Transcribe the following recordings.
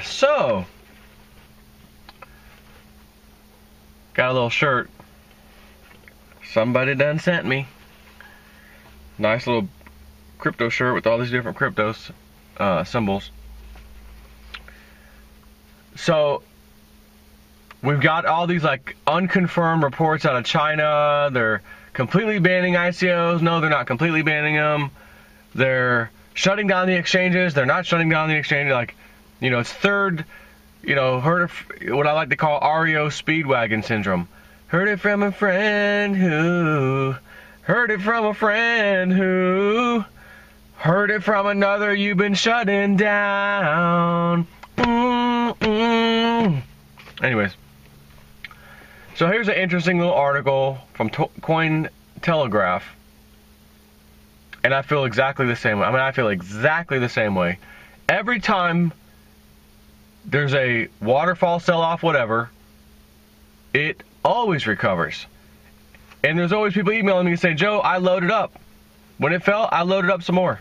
So, got a little shirt somebody done sent me. Nice little crypto shirt with all these different crypto symbols. So, we've got all these like unconfirmed reports out of China. They're completely banning ICOs. No, they're not completely banning them. They're shutting down the exchanges. They're not shutting down the exchange. Like, you know, it's third, you know, heard of what I like to call REO Speedwagon syndrome. Heard it from a friend who, heard it from a friend who, heard it from another, you've been shutting down. Anyways, so here's an interesting little article from Cointelegraph. And I feel exactly the same way. I mean, I feel exactly the same way. Every time there's a waterfall, sell-off, whatever, it always recovers. And there's always people emailing me and saying, Joe, I loaded up. When it fell, I loaded up some more.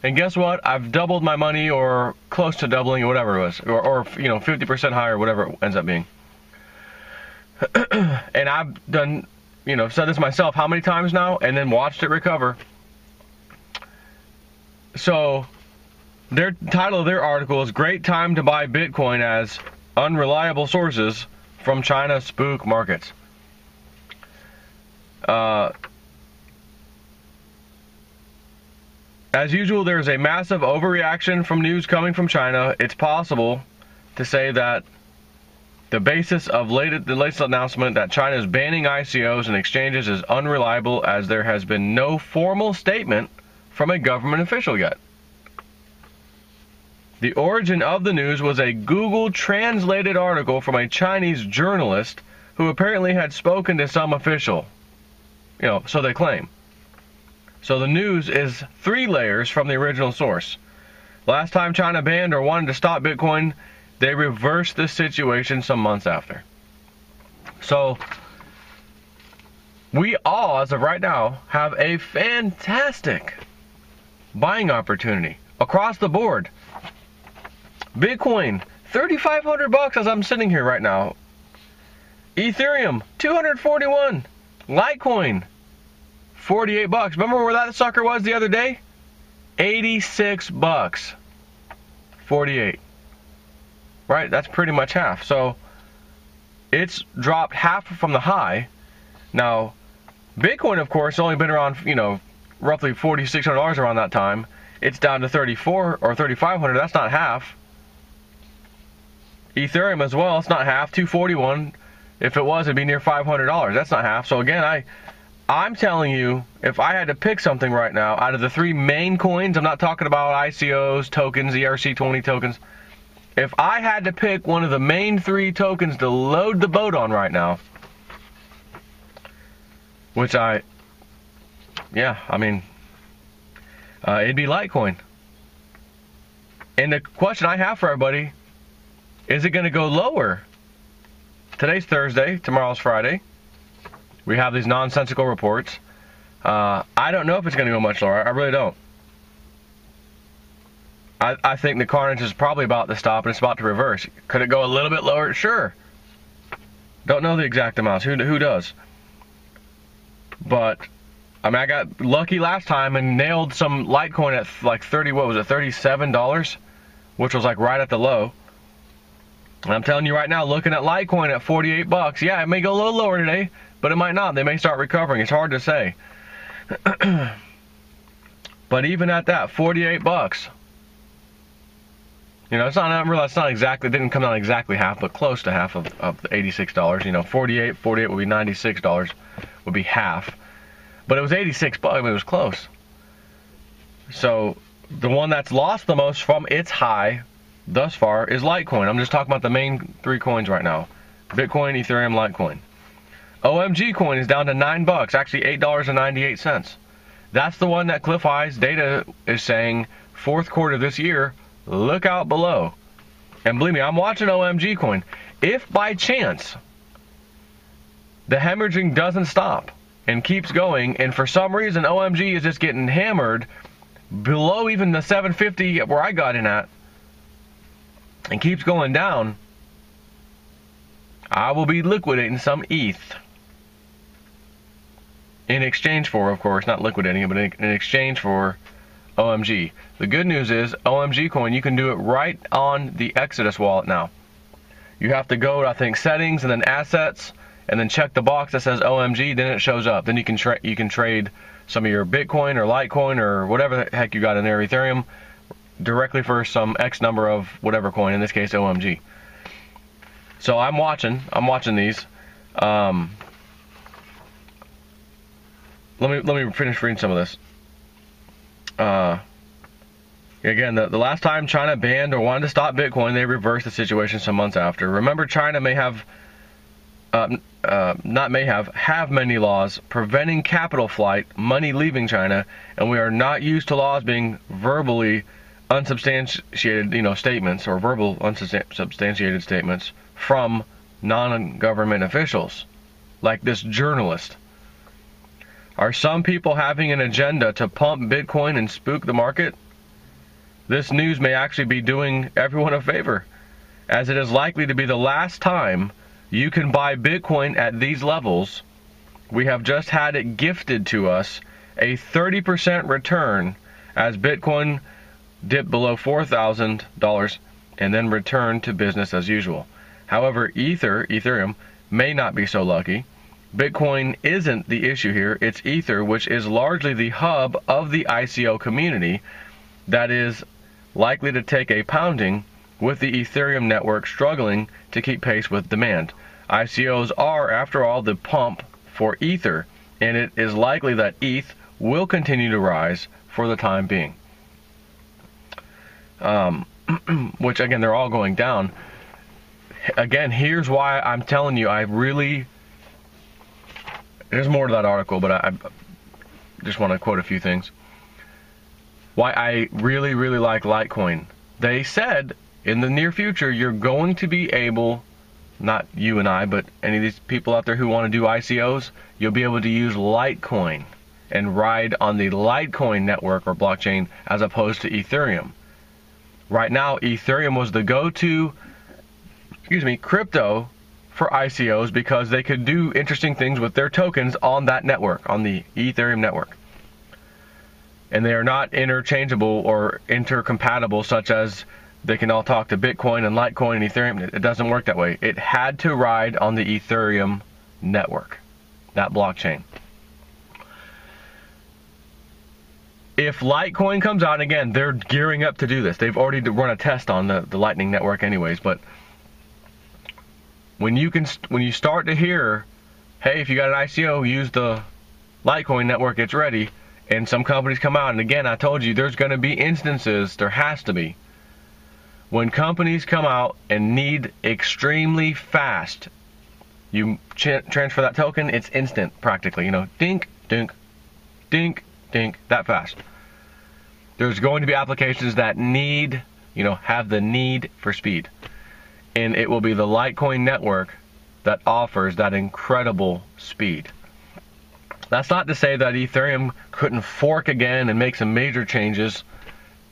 And guess what? I've doubled my money, or close to doubling, or whatever it was. Or you know, 50% higher, whatever it ends up being. And I've done, you know, said this myself how many times now, and then watched it recover. So, their title of their article is Great Time to Buy Bitcoin as Unreliable Sources from China Spook Markets. As usual, there is a massive overreaction from news coming from China. It's possible to say that the basis of the latest announcement that China is banning ICOs and exchanges is unreliable, as there has been no formal statement from a government official yet. The origin of the news was a Google translated article from a Chinese journalist who apparently had spoken to some official. You know, so they claim. So the news is 3 layers from the original source. Last time China banned or wanted to stop Bitcoin, they reversed the situation some months after. So we all, as of right now, have a fantastic buying opportunity across the board. Bitcoin, $3,500 as I'm sitting here right now. Ethereum, $241. Litecoin, $48. Remember where that sucker was the other day? $86. 48. Right? That's pretty much half. So it's dropped half from the high. Now, Bitcoin, of course, only been around, you know, roughly $4,600 around that time. It's down to 34 or 3,500. That's not half. Ethereum as well. It's not half. 241. If it was, it'd be near $500. That's not half. So again, I'm telling you, if I had to pick something right now out of the 3 main coins, I'm not talking about ICOs, tokens, ERC20 tokens. If I had to pick one of the main 3 tokens to load the boat on right now, which I mean, it'd be Litecoin. And the question I have for everybody, is it going to go lower? Today's Thursday, tomorrow's Friday. We have these nonsensical reports. I don't know if it's going to go much lower. I really don't. I think the carnage is probably about to stop and it's about to reverse. Could it go a little bit lower? Sure. Don't know the exact amounts. Who does? But I mean, I got lucky last time and nailed some Litecoin at like $37, which was like right at the low. And I'm telling you right now, looking at Litecoin at $48, yeah, it may go a little lower today, but it might not. They may start recovering. It's hard to say. But even at that, $48. You know, it's not exactly, it didn't come down exactly half, but close to half of the $86. You know, 48 would be $96, would be half. But it was $86, I mean, it was close. So the one that's lost the most from its high thus far is Litecoin. I'm just talking about the main 3 coins right now. Bitcoin, Ethereum, Litecoin. OMG coin is down to $9, actually $8.98. That's the one that Cliff High's data is saying 4th quarter this year, look out below. And believe me, I'm watching OMG coin. If by chance the hemorrhaging doesn't stop and keeps going, and for some reason OMG is just getting hammered below even the 750 where I got in at, and keeps going down, I will be liquidating some ETH in exchange for, of course, not liquidating it, but in exchange for OMG. The good news is OMG coin, you can do it right on the Exodus wallet now. You have to go to, I think, settings and then assets, and then check the box that says OMG, then it shows up. Then you can trade some of your Bitcoin or Litecoin or whatever the heck you got in there, Ethereum, directly for some X number of whatever coin, in this case OMG. So I'm watching these. Let me finish reading some of this. Again, the last time China banned or wanted to stop Bitcoin, they reversed the situation some months after. Remember, China may have, have many laws preventing capital flight, money leaving China, and we are not used to laws being verbally unsubstantiated, statements or verbal unsubstantiated statements from non-government officials, like this journalist. Are some people having an agenda to pump Bitcoin and spook the market? This news may actually be doing everyone a favor, as it is likely to be the last time you can buy Bitcoin at these levels. We have just had it gifted to us, a 30% return as Bitcoin dipped below $4,000 and then returned to business as usual. However, Ethereum may not be so lucky. Bitcoin isn't the issue here, it's Ether, which is largely the hub of the ICO community that is likely to take a pounding, with the Ethereum network struggling to keep pace with demand. ICOs are, after all, the pump for Ether, and it is likely that ETH will continue to rise for the time being. Which, again, they're all going down. Again, here's why I'm telling you, there's more to that article, but I just want to quote a few things. Why I really, really like Litecoin. They said in the near future, you're going to be able, not you and I, but any of these people out there who want to do ICOs, you'll be able to use Litecoin and ride on the Litecoin network or blockchain as opposed to Ethereum. Right now, Ethereum was the go-to, crypto for ICOs because they could do interesting things with their tokens on that network, on the Ethereum network. And they are not interchangeable or intercompatible, such as they can all talk to Bitcoin and Litecoin and Ethereum. It doesn't work that way. It had to ride on the Ethereum network, that blockchain. If Litecoin comes out, again, they're gearing up to do this. They've already run a test on the Lightning network anyways, but when you start to hear, hey, if you got an ICO, use the Litecoin network, it's ready, and some companies come out, and again, I told you, there's going to be instances, there has to be, when companies come out and need extremely fast, you transfer that token, it's instant, practically, dink, dink, dink, dink, that fast. There's going to be applications that need, have the need for speed. And it will be the Litecoin network that offers that incredible speed. That's not to say that Ethereum couldn't fork again and make some major changes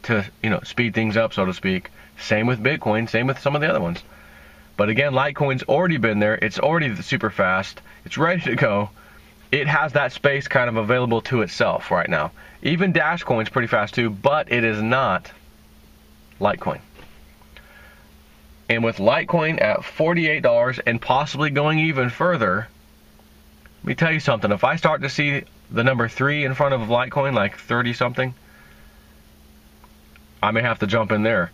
to, speed things up, so to speak. Same with Bitcoin, same with some of the other ones. But again, Litecoin's already been there. It's already super fast. It's ready to go. It has that space kind of available to itself right now. Even Dash Coin's pretty fast too, but it is not Litecoin. And with Litecoin at $48 and possibly going even further, let me tell you something. If I start to see the number 3 in front of Litecoin, like 30 something, I may have to jump in there.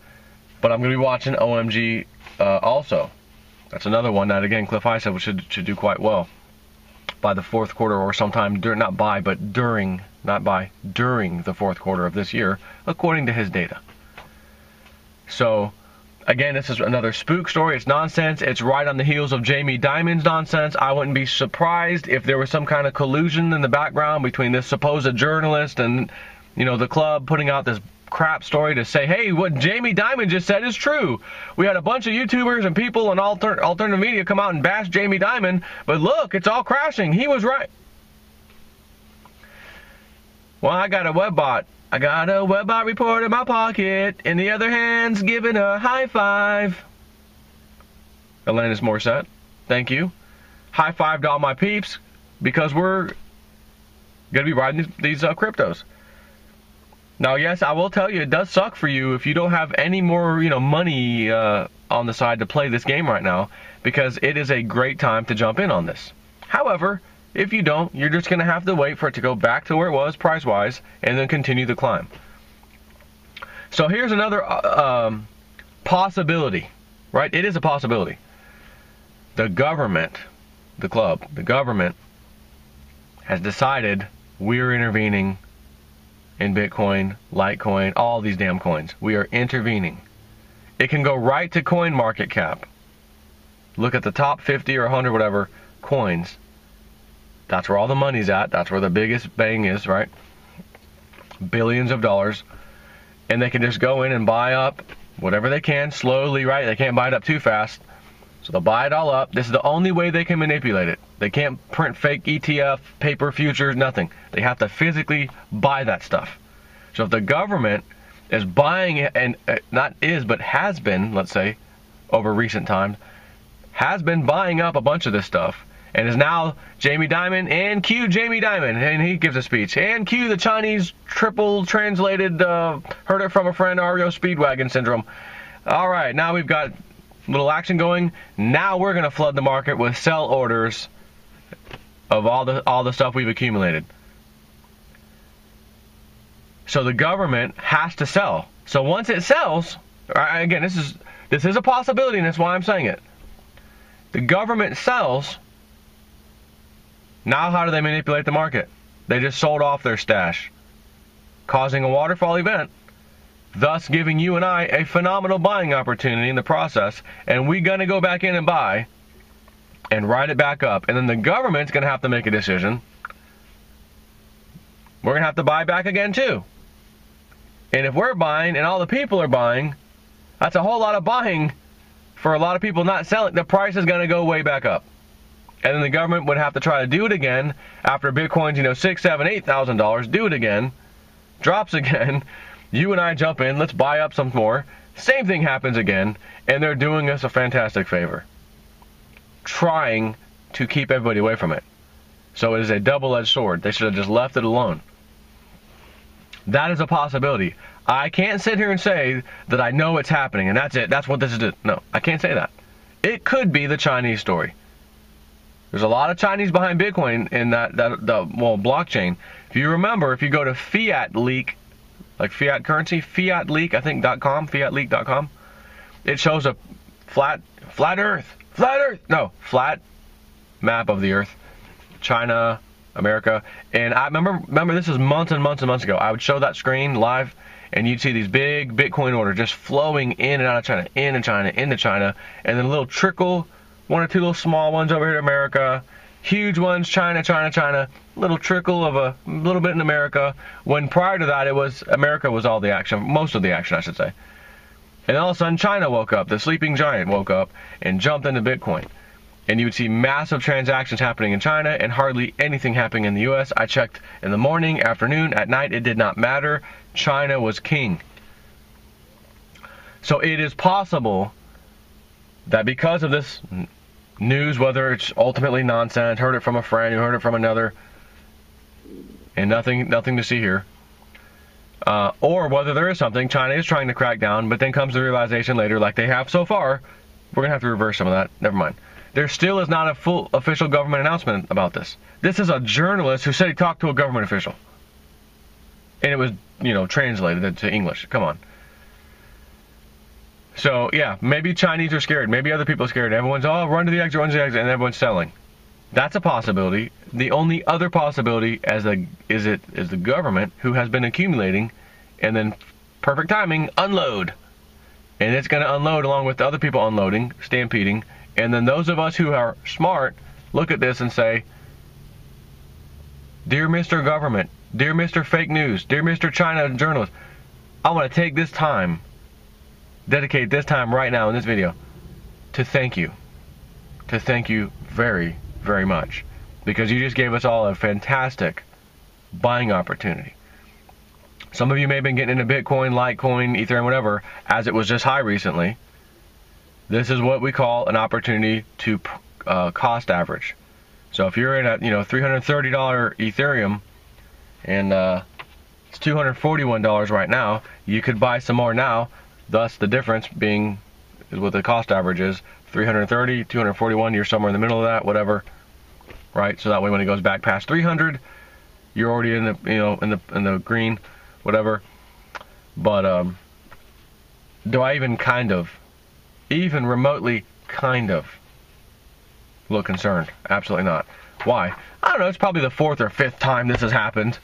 But I'm going to be watching OMG also. That's another one that, again, Cliff High said should do quite well by the fourth quarter, or sometime during, during the fourth quarter of this year, according to his data. So, again, this is another spook story. It's nonsense. It's right on the heels of Jamie Dimon's nonsense. I wouldn't be surprised if there was some kind of collusion in the background between this supposed journalist and, the club putting out this crap story to say, hey, what Jamie Dimon just said is true. We had a bunch of YouTubers and people and alternative media come out and bash Jamie Dimon, but look, it's all crashing. He was right. Well, I got a web bot I got a Webbot report in my pocket, in the other hand's giving a high five. Alanis Morissette, thank you. High five to all my peeps, because we're going to be riding these cryptos. Now, yes, I will tell you, it does suck for you if you don't have any more, money on the side to play this game right now, because it is a great time to jump in on this. However, if you don't, you're just going to have to wait for it to go back to where it was price-wise and then continue the climb. So here's another possibility, right? It is a possibility. The government, the government has decided we're intervening in Bitcoin, Litecoin, all these damn coins. We are intervening. It can go right to coin market cap. Look at the top 50 or 100, whatever, coins. That's where all the money's at. That's where the biggest bang is, right? Billions of dollars. And they can just go in and buy up whatever they can, slowly, right? They can't buy it up too fast. So they'll buy it all up. This is the only way they can manipulate it. They can't print fake ETF, paper futures, nothing. They have to physically buy that stuff. So if the government is buying it, and not is, but has been, let's say, over recent times, has been buying up a bunch of this stuff, and is now Jamie Dimon, and cue Jamie Dimon, and he gives a speech, and cue the Chinese triple translated, heard it from a friend, REO Speedwagon syndrome. All right, now we've got little action going. Now we're going to flood the market with sell orders of all the stuff we've accumulated. So the government has to sell. So once it sells, again, this is a possibility, and that's why I'm saying it. The government sells. Now how do they manipulate the market? They just sold off their stash, causing a waterfall event, thus giving you and I a phenomenal buying opportunity in the process, and we're going to go back in and buy and ride it back up. And then the government's going to have to make a decision. We're going to have to buy back again too. And if we're buying and all the people are buying, that's a whole lot of buying for a lot of people not selling. The price is going to go way back up. And then the government would have to try to do it again after Bitcoin's, $6,000, $7,000, $8,000, do it again, drops again. You and I jump in, let's buy up some more. Same thing happens again, and they're doing us a fantastic favor, trying to keep everybody away from it. So it is a double-edged sword. They should have just left it alone. That is a possibility. I can't sit here and say that I know it's happening, and that's it. That's what this is. No, I can't say that. It could be the Chinese story. There's a lot of Chinese behind Bitcoin in that blockchain. If you remember, if you go to Fiat Leak, like fiat currency, Fiat Leak, I think .com, fiatleak.com, it shows a flat map of the Earth, China, America, and I remember this is months and months and months ago. I would show that screen live, and you'd see these big Bitcoin orders just flowing in and out of China, into China, and then a little trickle, one or two little small ones over here to America, huge ones, China, little trickle of a little bit in America, when prior to that America was all the action, most of the action I should say. And all of a sudden China woke up, the sleeping giant woke up and jumped into Bitcoin. And you would see massive transactions happening in China and hardly anything happening in the US. I checked in the morning, afternoon, at night, it did not matter. China was king. So it is possible that because of this news, whether it's ultimately nonsense, heard it from a friend who heard it from another, and nothing to see here, or whether there is something, China is trying to crack down, but then comes the realization later, like they have so far, we're going to have to reverse some of that. Never mind. There still is not a full official government announcement about this. This is a journalist who said he talked to a government official. And it was, translated into English. Come on. So, yeah, maybe Chinese are scared. Maybe other people are scared. Everyone's, run to the exit, and everyone's selling. That's a possibility. The only other possibility is the government who has been accumulating, and then, perfect timing, unload. And it's going to unload along with the other people unloading, stampeding. And then those of us who are smart look at this and say, Dear Mr. Government, dear Mr. Fake News, dear Mr. China journalist, I want to take this time, dedicate this time right now in this video to thank you. To thank you very, very much. Because you just gave us all a fantastic buying opportunity. Some of you may have been getting into Bitcoin, Litecoin, Ethereum, whatever, as it was just high recently. This is what we call an opportunity to cost average. So if you're in at $330 Ethereum and it's $241 right now, you could buy some more now. Thus, the difference being what the cost average is: 330, 241. You're somewhere in the middle of that, whatever, right? So that way, when it goes back past 300, you're already in the in the green, whatever. But do I even remotely kind of look concerned? Absolutely not. Why? I don't know. It's probably the 4th or 5th time this has happened.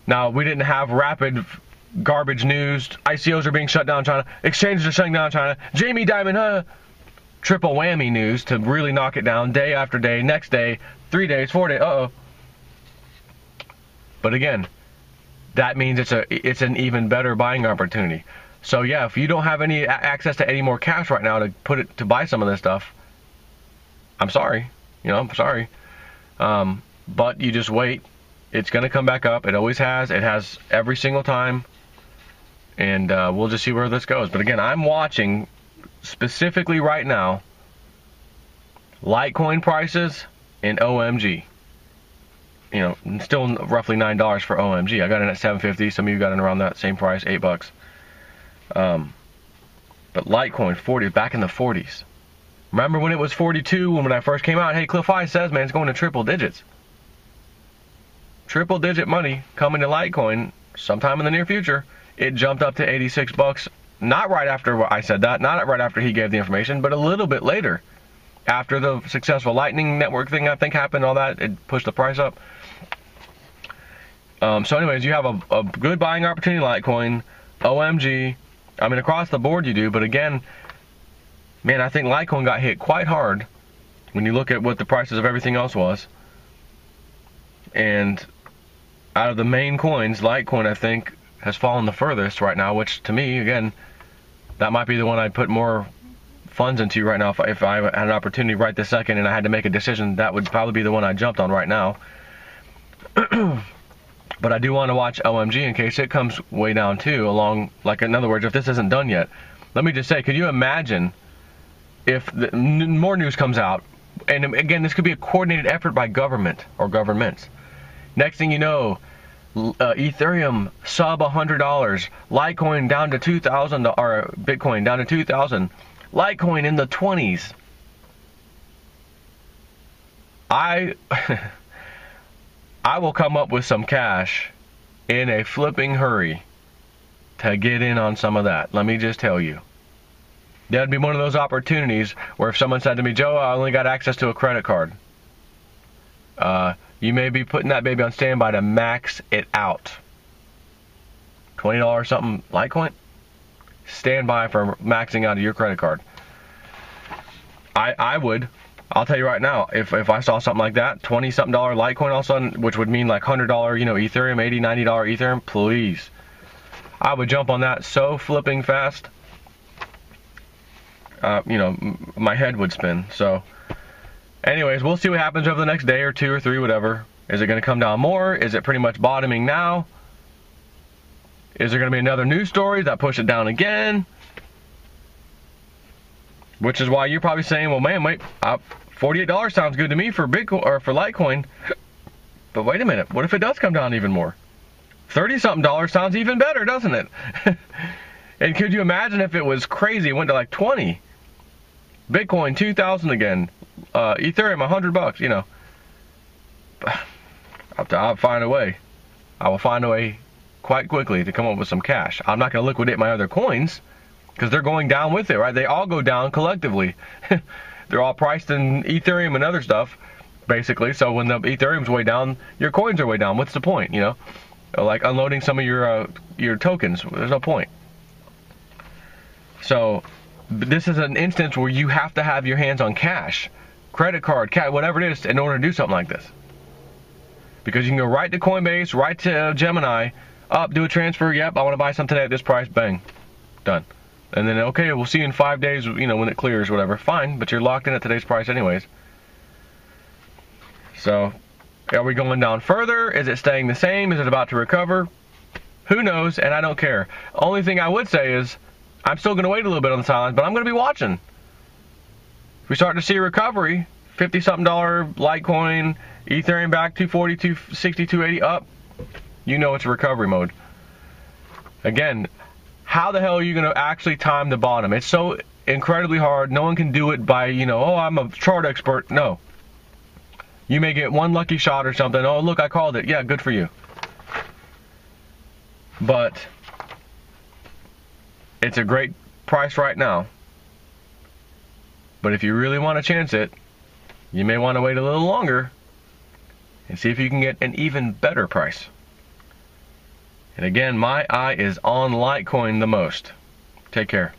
Now, we didn't have rapid garbage news. ICOs are being shut down in China. Exchanges are shutting down in China. Jamie Dimon, triple whammy news to really knock it down day after day, next day, 3 days, 4 days. But again, that means it's an even better buying opportunity. So yeah, if you don't have any access to any more cash right now to buy some of this stuff, I'm sorry. I'm sorry. But you just wait. It's going to come back up. It always has. It has every single time. And we'll just see where this goes. But again, I'm watching specifically right now Litecoin prices and OMG. Still roughly $9 for OMG. I got in at $7.50. Some of you got in around that same price, $8. But Litecoin 40, back in the 40s. Remember when it was 42 when I first came out? Hey, Cliff High says, man, it's going to triple digits. Triple digit money coming to Litecoin sometime in the near future. It jumped up to $86. Not right after I said that, not right after he gave the information, but a little bit later. After the successful Lightning Network thing, I think, happened, all that, it pushed the price up. So anyways, you have a good buying opportunity in Litecoin, OMG. I mean, across the board you do, but again, man, I think Litecoin got hit quite hard when you look at what the prices of everything else was. And out of the main coins, Litecoin, I think, has fallen the furthest right now, which to me, again, that might be the one I'd put more funds into right now. If I had an opportunity right this second and I had to make a decision, that would probably be the one I jumped on right now. But I do want to watch OMG in case it comes way down too, in other words, if this isn't done yet. Let me just say, could you imagine if more news comes out, and again, this could be a coordinated effort by government or governments. Next thing you know, Ethereum sub $100, Litecoin down to 2,000, or Bitcoin down to 2,000, Litecoin in the 20s. I will come up with some cash in a flipping hurry to get in on some of that. Let me just tell you. That'd be one of those opportunities where if someone said to me, Joe, I only got access to a credit card. You may be putting that baby on standby to max it out. $20 something Litecoin? Stand by for maxing out of your credit card. I would. I'll tell you right now, if I saw something like that, $20-something Litecoin all of a sudden, which would mean like $100, Ethereum, $80, $90 Ethereum, please. I would jump on that so flipping fast. My head would spin. So, anyways, we'll see what happens over the next day or 2 or 3, whatever. Is it going to come down more? Is it pretty much bottoming now? Is there going to be another news story that push it down again? Which is why you're probably saying, well, man, wait, $48 sounds good to me for Bitcoin or for Litecoin. But wait a minute, what if it does come down even more? $30-something sounds even better, doesn't it? And could you imagine if it was crazy, it went to like 20? Bitcoin 2,000 again, Ethereum $100, I'll find a way. I will find a way quite quickly to come up with some cash. I'm not going to liquidate my other coins because they're going down with it, right? They all go down collectively. They're all priced in Ethereum and other stuff, basically. So when the Ethereum's way down, your coins are way down. What's the point, Like unloading some of your tokens. There's no point. So this is an instance where you have to have your hands on cash, credit card, whatever it is, in order to do something like this. Because you can go right to Coinbase, right to Gemini, do a transfer, yep, I want to buy some today at this price, bang, done. And then, okay, we'll see you in 5 days, when it clears, whatever. Fine, but you're locked in at today's price anyways. So, Are we going down further? Is it staying the same? Is it about to recover? Who knows, and I don't care. Only thing I would say is I'm still going to wait a little bit on the sidelines, but I'm going to be watching. If we start to see a recovery, $50-something Litecoin, Ethereum back 240, 260, 280 up, you know it's recovery mode. Again, how the hell are you going to actually time the bottom? It's so incredibly hard. No one can do it by, oh, I'm a chart expert. No. You may get one lucky shot or something. Oh, look, I called it. Yeah, good for you. But it's a great price right now. But if you really want to chance it, you may want to wait a little longer and see if you can get an even better price. And again, my eye is on Litecoin the most. Take care.